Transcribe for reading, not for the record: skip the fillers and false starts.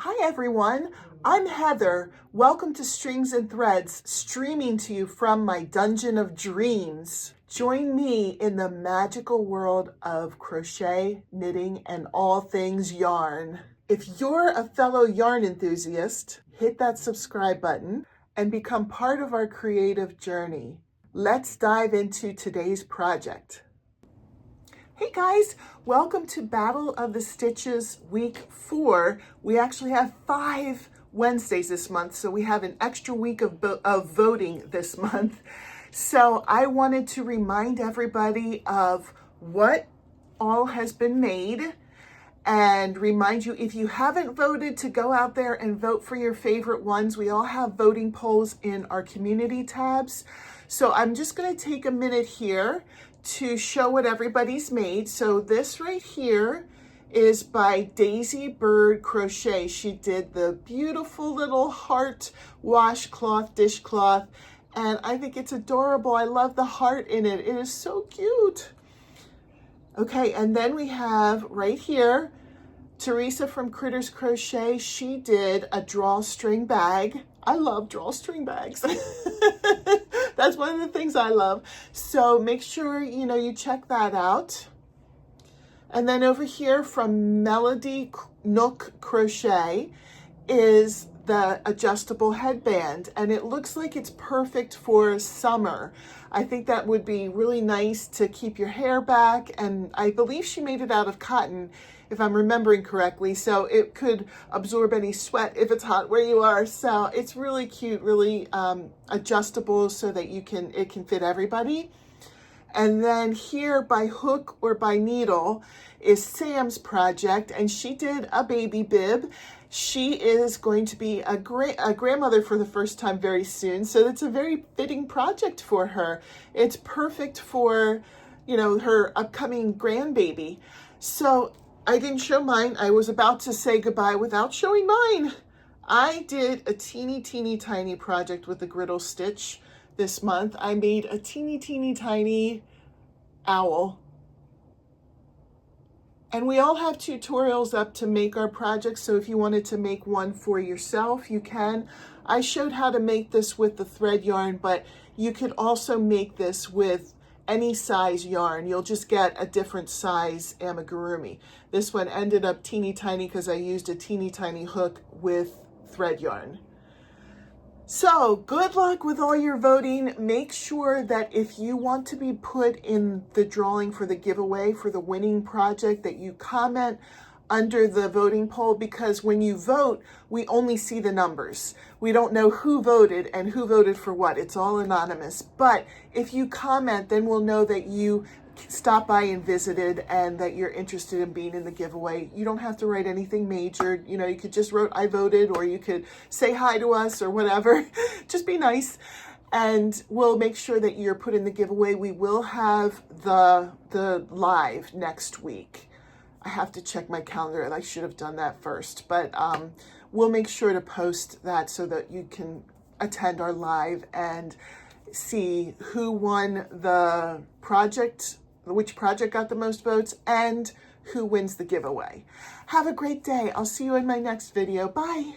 Hi everyone, I'm Heather. Welcome to Strings and Threads, streaming to you from my dungeon of dreams. Join me in the magical world of crochet, knitting, and all things yarn. If you're a fellow yarn enthusiast, hit that subscribe button and become part of our creative journey. Let's dive into today's project. Hey guys, welcome to Battle of the Stitches week 4. We actually have 5 Wednesdays this month, so we have an extra week of voting this month. So I wanted to remind everybody of what all has been made and remind you, if you haven't voted, to go out there and vote for your favorite ones. We all have voting polls in our community tabs. So I'm just going to take a minute here to show what everybody's made. So this right here is by Daisy Bird Crochet. She did the beautiful little heart washcloth, dishcloth, and I think it's adorable. I love the heart in it. It is so cute. Okay, and then we have right here, Teresa from Critters Crochet. She did a drawstring bag. I love drawstring bags. That's one of the things I love. So make sure, you check that out. And then over here from Melody Nook Crochet is the adjustable headband, and it looks like it's perfect for summer. I think that would be really nice to keep your hair back, and I believe she made it out of cotton, if I'm remembering correctly, so it could absorb any sweat if it's hot where you are. So it's really cute, really adjustable, so that it can fit everybody. And then here by hook or by needle is Sam's project, and she did a baby bib. She is going to be a grandmother for the first time very soon, so it's a very fitting project for her. It's perfect for, her upcoming grandbaby. So I didn't show mine. I was about to say goodbye without showing mine. I did a teeny tiny project with the griddle stitch this month. I made a teeny tiny owl. And we all have tutorials up to make our projects, so if you wanted to make one for yourself, you can. I showed how to make this with the thread yarn, but you could also make this with any size yarn. You'll just get a different size amigurumi. This one ended up teeny tiny because I used a teeny tiny hook with thread yarn. So good luck with all your voting. Make sure that if you want to be put in the drawing for the giveaway for the winning project, that you comment under the voting poll, because when you vote, we only see the numbers. We don't know who voted and who voted for what. It's all anonymous. But if you comment, then we'll know that you stopped by and visited and that you're interested in being in the giveaway. You don't have to write anything major. You could just write I voted, or you could say hi to us or whatever. Just be nice. And we'll make sure that you're put in the giveaway. We will have the live next week. I have to check my calendar. I should have done that first, but we'll make sure to post that so that you can attend our live and see who won the project, which project got the most votes, and who wins the giveaway. Have a great day. I'll see you in my next video. Bye.